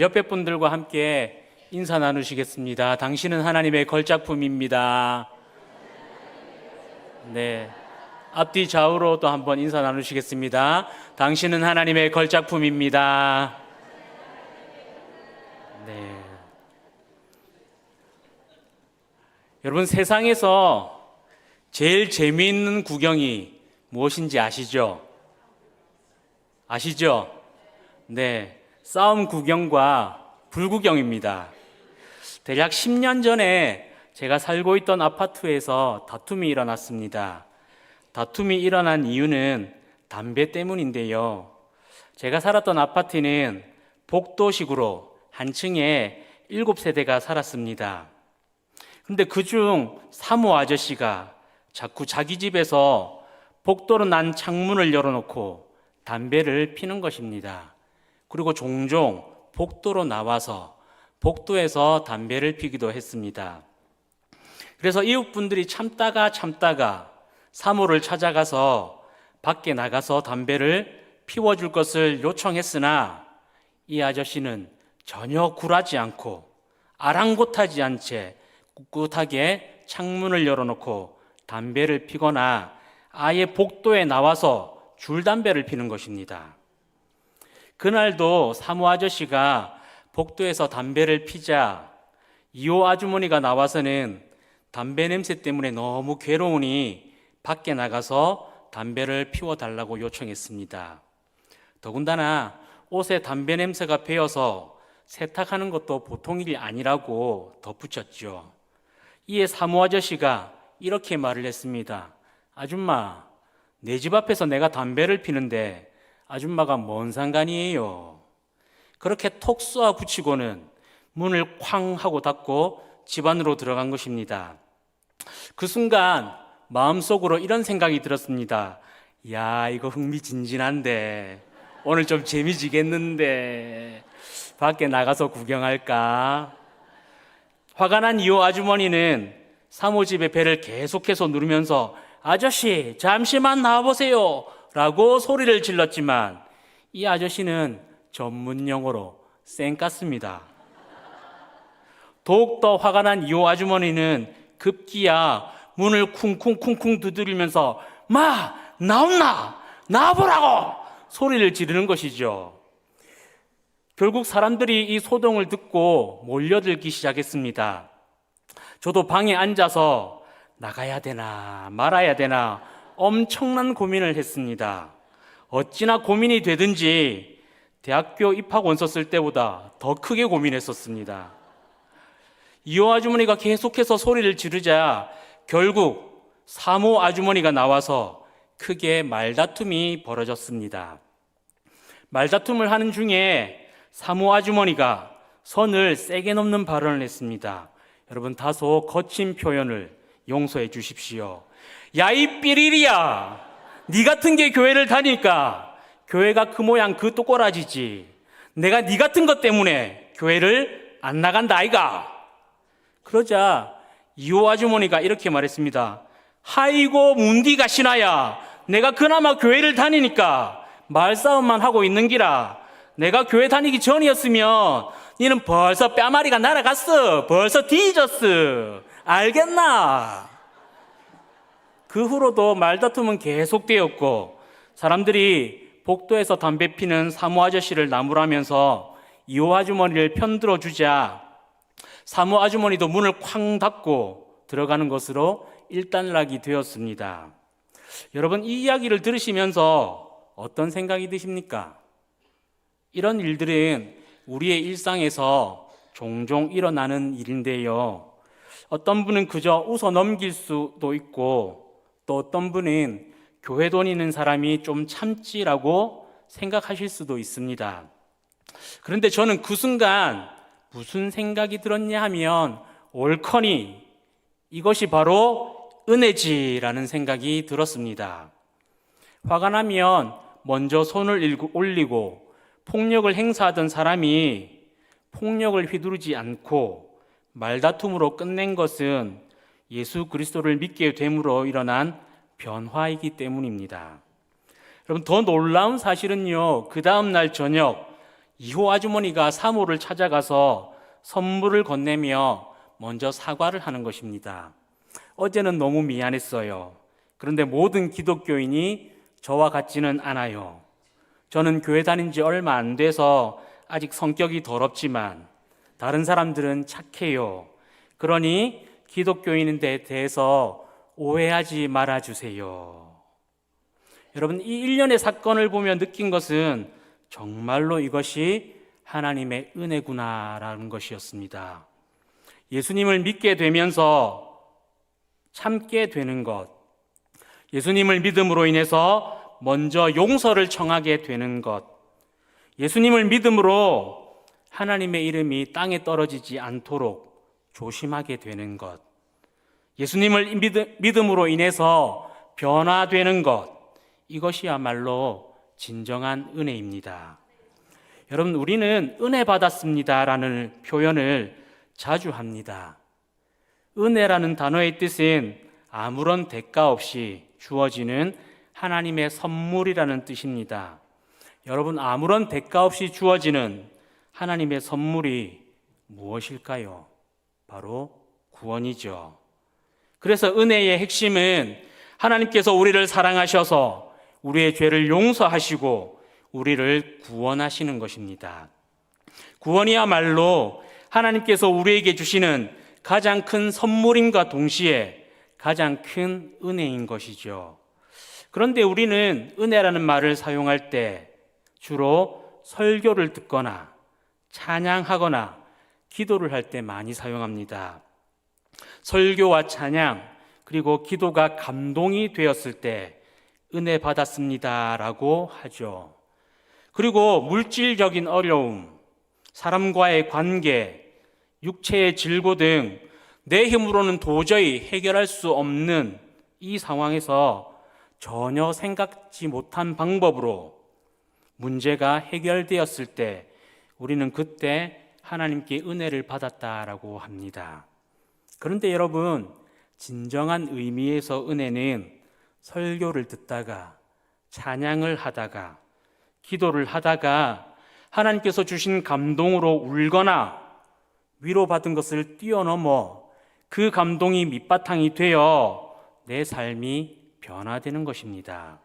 옆에 분들과 함께 인사 나누시겠습니다. 당신은 하나님의 걸작품입니다. 네. 앞뒤 좌우로 또 한번 인사 나누시겠습니다. 당신은 하나님의 걸작품입니다. 네. 여러분, 세상에서 제일 재미있는 구경이 무엇인지 아시죠? 아시죠? 네. 싸움 구경과 불구경입니다. 대략 10년 전에 제가 살고 있던 아파트에서 다툼이 일어났습니다. 다툼이 일어난 이유는 담배 때문인데요. 제가 살았던 아파트는 복도식으로 한 층에 7세대가 살았습니다. 근데 그중 사모 아저씨가 자꾸 자기 집에서 복도로 난 창문을 열어놓고 담배를 피는 것입니다. 그리고 종종 복도로 나와서 복도에서 담배를 피기도 했습니다. 그래서 이웃분들이 참다가 사모를 찾아가서 밖에 나가서 담배를 피워줄 것을 요청했으나 이 아저씨는 전혀 굴하지 않고 아랑곳하지 않은 채 꿋꿋하게 창문을 열어놓고 담배를 피거나 아예 복도에 나와서 줄담배를 피는 것입니다. 그날도 사모 아저씨가 복도에서 담배를 피자 2호 아주머니가 나와서는 담배 냄새 때문에 너무 괴로우니 밖에 나가서 담배를 피워달라고 요청했습니다. 더군다나 옷에 담배 냄새가 배어서 세탁하는 것도 보통 일이 아니라고 덧붙였죠. 이에 사모 아저씨가 이렇게 말을 했습니다. 아줌마, 내 집 앞에서 내가 담배를 피는데 아줌마가 뭔 상관이에요? 그렇게 톡 쏘아 붙이고는 문을 쾅 하고 닫고 집 안으로 들어간 것입니다. 그 순간 마음속으로 이런 생각이 들었습니다. 야, 이거 흥미진진한데 오늘 좀 재미지겠는데 밖에 나가서 구경할까? 화가 난 2호 아주머니는 사모집의 배를 계속해서 누르면서 아저씨 잠시만 나와보세요 라고 소리를 질렀지만 이 아저씨는 전문 용어로 쌩깠습니다. 더욱더 화가 난 2호 아주머니는 급기야 문을 쿵쿵쿵쿵 두드리면서 마! 나온나! 나와보라고! 소리를 지르는 것이죠. 결국 사람들이 이 소동을 듣고 몰려들기 시작했습니다. 저도 방에 앉아서 나가야 되나 말아야 되나 엄청난 고민을 했습니다. 어찌나 고민이 되든지 대학교 입학원서 쓸 때보다 더 크게 고민했었습니다. 2호 아주머니가 계속해서 소리를 지르자 결국 3호 아주머니가 나와서 크게 말다툼이 벌어졌습니다. 말다툼을 하는 중에 3호 아주머니가 선을 세게 넘는 발언을 했습니다. 여러분, 다소 거친 표현을 용서해 주십시오. 야, 이 삐리리야, 네 같은 게 교회를 다니니까 교회가 그 모양 그 또꼬라지지. 내가 네 같은 것 때문에 교회를 안 나간다 아이가. 그러자 2호 아주머니가 이렇게 말했습니다. 하이고 문디가 신하야, 내가 그나마 교회를 다니니까 말싸움만 하고 있는 기라. 내가 교회 다니기 전이었으면 니는 벌써 뺨아리가 날아갔어. 벌써 뒤졌어. 알겠나? 그 후로도 말다툼은 계속되었고 사람들이 복도에서 담배 피는 사모 아저씨를 나무라면서 2호 아주머니를 편들어 주자 사모 아주머니도 문을 쾅 닫고 들어가는 것으로 일단락이 되었습니다. 여러분, 이 이야기를 들으시면서 어떤 생각이 드십니까? 이런 일들은 우리의 일상에서 종종 일어나는 일인데요. 어떤 분은 그저 웃어 넘길 수도 있고 또 어떤 분은 교회 다니는 사람이 좀 참지라고 생각하실 수도 있습니다. 그런데 저는 그 순간 무슨 생각이 들었냐 하면 옳거니 이것이 바로 은혜지라는 생각이 들었습니다. 화가 나면 먼저 손을 올리고 폭력을 행사하던 사람이 폭력을 휘두르지 않고 말다툼으로 끝낸 것은 예수 그리스도를 믿게 됨으로 일어난 변화이기 때문입니다. 여러분, 더 놀라운 사실은요, 그 다음 날 저녁 2호 아주머니가 3호를 찾아가서 선물을 건네며 먼저 사과를 하는 것입니다. 어제는 너무 미안했어요. 그런데 모든 기독교인이 저와 같지는 않아요. 저는 교회 다닌 지 얼마 안 돼서 아직 성격이 더럽지만 다른 사람들은 착해요. 그러니 기독교인에 대해서 오해하지 말아주세요. 여러분, 이 일련의 사건을 보며 느낀 것은 정말로 이것이 하나님의 은혜구나라는 것이었습니다. 예수님을 믿게 되면서 참게 되는 것, 예수님을 믿음으로 인해서 먼저 용서를 청하게 되는 것, 예수님을 믿음으로 하나님의 이름이 땅에 떨어지지 않도록 조심하게 되는 것, 예수님을 믿음으로 인해서 변화되는 것, 이것이야말로 진정한 은혜입니다. 여러분, 우리는 은혜 받았습니다라는 표현을 자주 합니다. 은혜라는 단어의 뜻은 아무런 대가 없이 주어지는 하나님의 선물이라는 뜻입니다. 여러분, 아무런 대가 없이 주어지는 하나님의 선물이 무엇일까요? 바로 구원이죠. 그래서 은혜의 핵심은 하나님께서 우리를 사랑하셔서 우리의 죄를 용서하시고 우리를 구원하시는 것입니다. 구원이야말로 하나님께서 우리에게 주시는 가장 큰 선물임과 동시에 가장 큰 은혜인 것이죠. 그런데 우리는 은혜라는 말을 사용할 때 주로 설교를 듣거나 찬양하거나 기도를 할 때 많이 사용합니다. 설교와 찬양 그리고 기도가 감동이 되었을 때 은혜 받았습니다라고 하죠. 그리고 물질적인 어려움, 사람과의 관계, 육체의 질고 등 내 힘으로는 도저히 해결할 수 없는 이 상황에서 전혀 생각지 못한 방법으로 문제가 해결되었을 때 우리는 그때 하나님께 은혜를 받았다라고 합니다. 그런데 여러분, 진정한 의미에서 은혜는 설교를 듣다가 찬양을 하다가 기도를 하다가 하나님께서 주신 감동으로 울거나 위로받은 것을 뛰어넘어 그 감동이 밑바탕이 되어 내 삶이 변화되는 것입니다.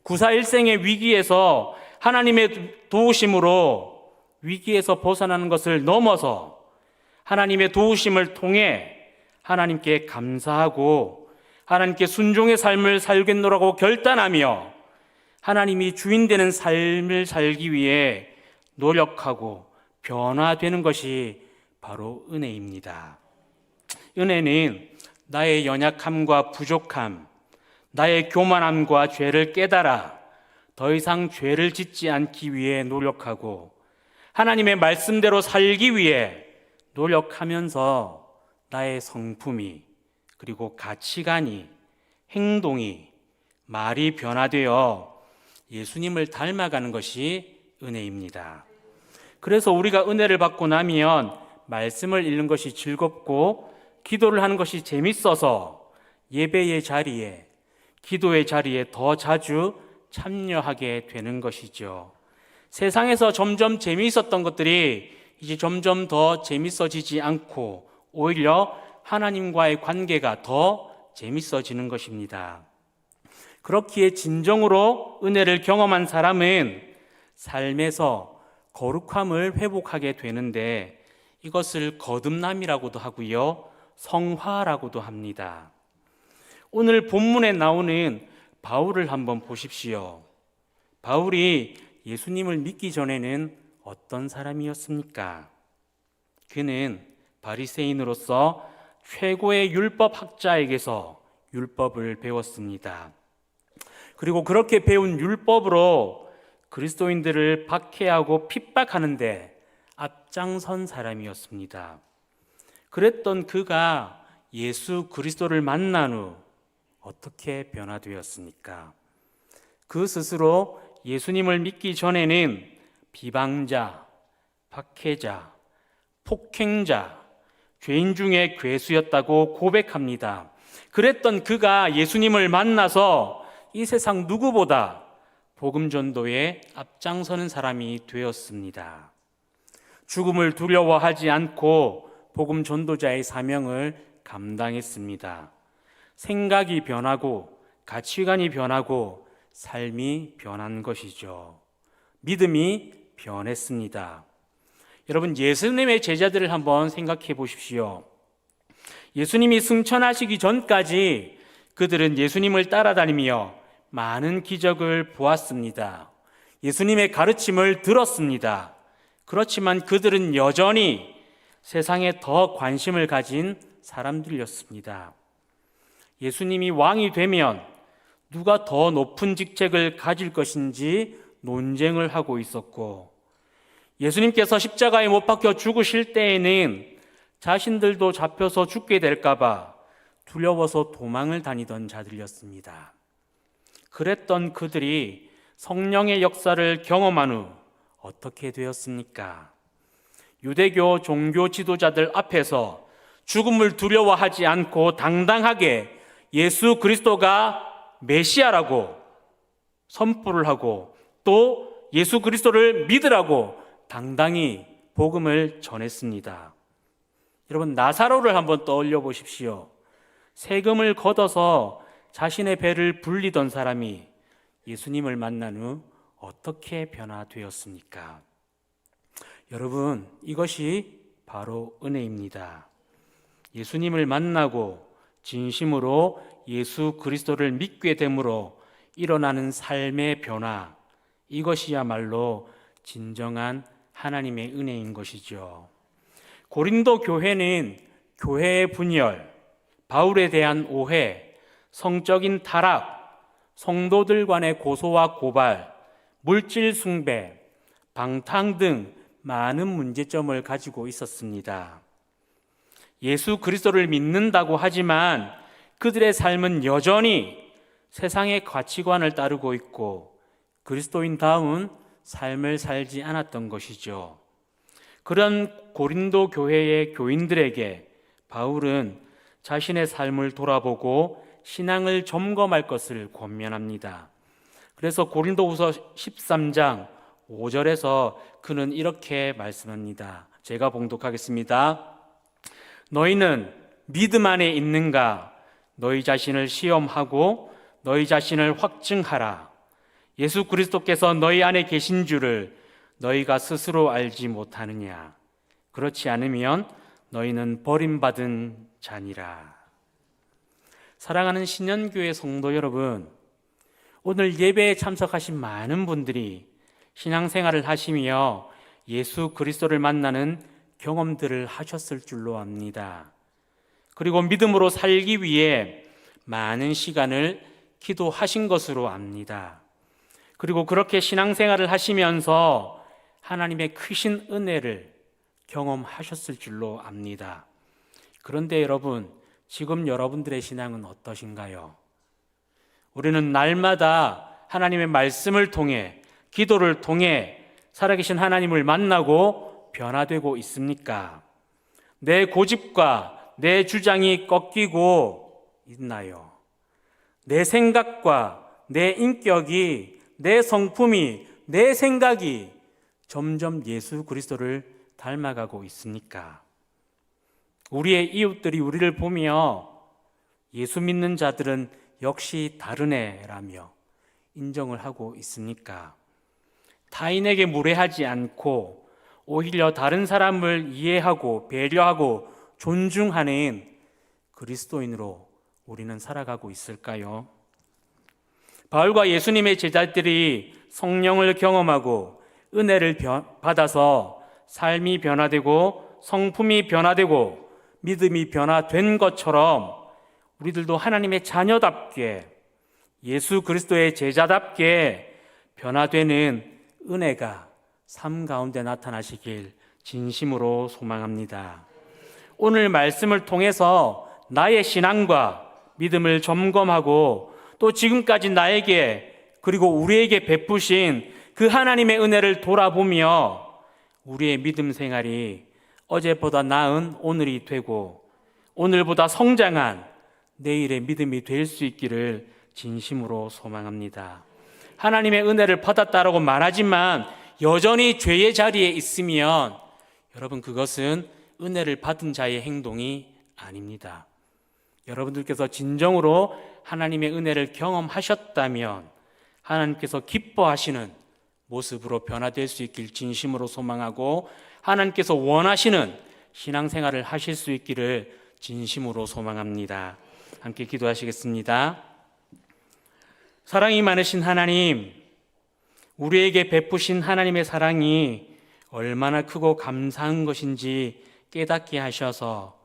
9.4.1생의 위기에서 하나님의 도우심으로 위기에서 벗어나는 것을 넘어서 하나님의 도우심을 통해 하나님께 감사하고 하나님께 순종의 삶을 살겠노라고 결단하며 하나님이 주인 되는 삶을 살기 위해 노력하고 변화되는 것이 바로 은혜입니다. 은혜는 나의 연약함과 부족함, 나의 교만함과 죄를 깨달아 더 이상 죄를 짓지 않기 위해 노력하고 하나님의 말씀대로 살기 위해 노력하면서 나의 성품이 그리고 가치관이 행동이 말이 변화되어 예수님을 닮아가는 것이 은혜입니다. 그래서 우리가 은혜를 받고 나면 말씀을 읽는 것이 즐겁고 기도를 하는 것이 재밌어서 예배의 자리에 기도의 자리에 더 자주 참여하게 되는 것이죠. 세상에서 점점 재미있었던 것들이 이제 점점 더 재밌어지지 않고 오히려 하나님과의 관계가 더 재밌어지는 것입니다. 그렇기에 진정으로 은혜를 경험한 사람은 삶에서 거룩함을 회복하게 되는데 이것을 거듭남이라고도 하고요, 성화라고도 합니다. 오늘 본문에 나오는 바울을 한번 보십시오. 바울이 예수님을 믿기 전에는 어떤 사람이었습니까? 그는 바리새인으로서 최고의 율법 학자에게서 율법을 배웠습니다. 그리고 그렇게 배운 율법으로 그리스도인들을 박해하고 핍박하는데 앞장선 사람이었습니다. 그랬던 그가 예수 그리스도를 만난 후 어떻게 변화되었습니까? 그 스스로 예수님을 믿기 전에는 비방자, 박해자, 폭행자, 죄인 중에 괴수였다고 고백합니다. 그랬던 그가 예수님을 만나서 이 세상 누구보다 복음 전도에 앞장서는 사람이 되었습니다. 죽음을 두려워하지 않고 복음 전도자의 사명을 감당했습니다. 생각이 변하고 가치관이 변하고 삶이 변한 것이죠. 믿음이 변했습니다. 여러분, 예수님의 제자들을 한번 생각해 보십시오. 예수님이 승천하시기 전까지 그들은 예수님을 따라다니며 많은 기적을 보았습니다. 예수님의 가르침을 들었습니다. 그렇지만 그들은 여전히 세상에 더 관심을 가진 사람들이었습니다. 예수님이 왕이 되면 누가 더 높은 직책을 가질 것인지 논쟁을 하고 있었고, 예수님께서 십자가에 못 박혀 죽으실 때에는 자신들도 잡혀서 죽게 될까봐 두려워서 도망을 다니던 자들이었습니다. 그랬던 그들이 성령의 역사를 경험한 후 어떻게 되었습니까? 유대교 종교 지도자들 앞에서 죽음을 두려워하지 않고 당당하게 예수 그리스도가 메시아라고 선포를 하고 또 예수 그리스도를 믿으라고 당당히 복음을 전했습니다. 여러분, 나사로를 한번 떠올려 보십시오. 세금을 걷어서 자신의 배를 불리던 사람이 예수님을 만난 후 어떻게 변화되었습니까? 여러분, 이것이 바로 은혜입니다. 예수님을 만나고 진심으로 예수 그리스도를 믿게 됨으로 일어나는 삶의 변화, 이것이야말로 진정한 하나님의 은혜인 것이죠. 고린도 교회는 교회의 분열, 바울에 대한 오해, 성적인 타락, 성도들 간의 고소와 고발, 물질 숭배, 방탕 등 많은 문제점을 가지고 있었습니다. 예수 그리스도를 믿는다고 하지만 그들의 삶은 여전히 세상의 가치관을 따르고 있고 그리스도인다운 삶을 살지 않았던 것이죠. 그런 고린도 교회의 교인들에게 바울은 자신의 삶을 돌아보고 신앙을 점검할 것을 권면합니다. 그래서 고린도후서 13장 5절에서 그는 이렇게 말씀합니다. 제가 봉독하겠습니다. 너희는 믿음 안에 있는가? 너희 자신을 시험하고 너희 자신을 확증하라. 예수 그리스도께서 너희 안에 계신 줄을 너희가 스스로 알지 못하느냐? 그렇지 않으면 너희는 버림받은 자니라. 사랑하는 신년교회 성도 여러분, 오늘 예배에 참석하신 많은 분들이 신앙생활을 하시며 예수 그리스도를 만나는 경험들을 하셨을 줄로 압니다. 그리고 믿음으로 살기 위해 많은 시간을 기도하신 것으로 압니다. 그리고 그렇게 신앙생활을 하시면서 하나님의 크신 은혜를 경험하셨을 줄로 압니다. 그런데 여러분, 지금 여러분들의 신앙은 어떠신가요? 우리는 날마다 하나님의 말씀을 통해, 기도를 통해 살아계신 하나님을 만나고 변화되고 있습니까? 내 고집과 내 주장이 꺾이고 있나요? 내 생각과 내 인격이, 내 성품이, 내 생각이 점점 예수 그리스도를 닮아가고 있습니까? 우리의 이웃들이 우리를 보며 예수 믿는 자들은 역시 다르네라며 인정을 하고 있습니까? 타인에게 무례하지 않고 오히려 다른 사람을 이해하고 배려하고 존중하는 그리스도인으로 우리는 살아가고 있을까요? 바울과 예수님의 제자들이 성령을 경험하고 은혜를 받아서 삶이 변화되고 성품이 변화되고 믿음이 변화된 것처럼 우리들도 하나님의 자녀답게 예수 그리스도의 제자답게 변화되는 은혜가 삶 가운데 나타나시길 진심으로 소망합니다. 오늘 말씀을 통해서 나의 신앙과 믿음을 점검하고 또 지금까지 나에게 그리고 우리에게 베푸신 그 하나님의 은혜를 돌아보며 우리의 믿음 생활이 어제보다 나은 오늘이 되고 오늘보다 성장한 내일의 믿음이 될 수 있기를 진심으로 소망합니다. 하나님의 은혜를 받았다라고 말하지만 여전히 죄의 자리에 있으면 여러분, 그것은 은혜를 받은 자의 행동이 아닙니다. 여러분들께서 진정으로 하나님의 은혜를 경험하셨다면 하나님께서 기뻐하시는 모습으로 변화될 수 있길 진심으로 소망하고, 하나님께서 원하시는 신앙생활을 하실 수 있기를 진심으로 소망합니다. 함께 기도하시겠습니다. 사랑이 많으신 하나님, 우리에게 베푸신 하나님의 사랑이 얼마나 크고 감사한 것인지 깨닫게 하셔서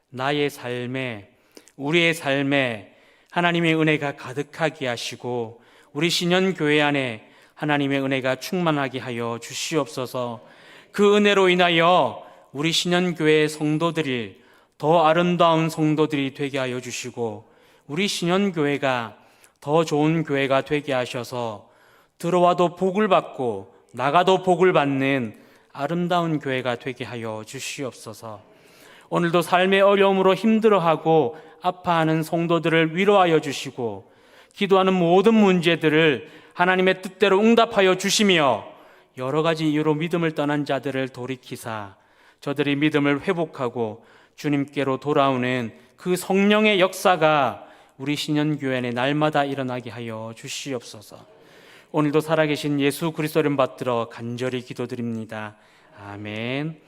나의 삶에, 우리의 삶에 하나님의 은혜가 가득하게 하시고 우리 신현교회 안에 하나님의 은혜가 충만하게 하여 주시옵소서. 그 은혜로 인하여 우리 신현교회의 성도들이 더 아름다운 성도들이 되게 하여 주시고 우리 신현교회가 더 좋은 교회가 되게 하셔서 들어와도 복을 받고 나가도 복을 받는 아름다운 교회가 되게 하여 주시옵소서. 오늘도 삶의 어려움으로 힘들어하고 아파하는 성도들을 위로하여 주시고 기도하는 모든 문제들을 하나님의 뜻대로 응답하여 주시며 여러 가지 이유로 믿음을 떠난 자들을 돌이키사 저들이 믿음을 회복하고 주님께로 돌아오는 그 성령의 역사가 우리 신현교회 안에 날마다 일어나게 하여 주시옵소서. 오늘도 살아계신 예수 그리스도를 받들어 간절히 기도드립니다. 아멘.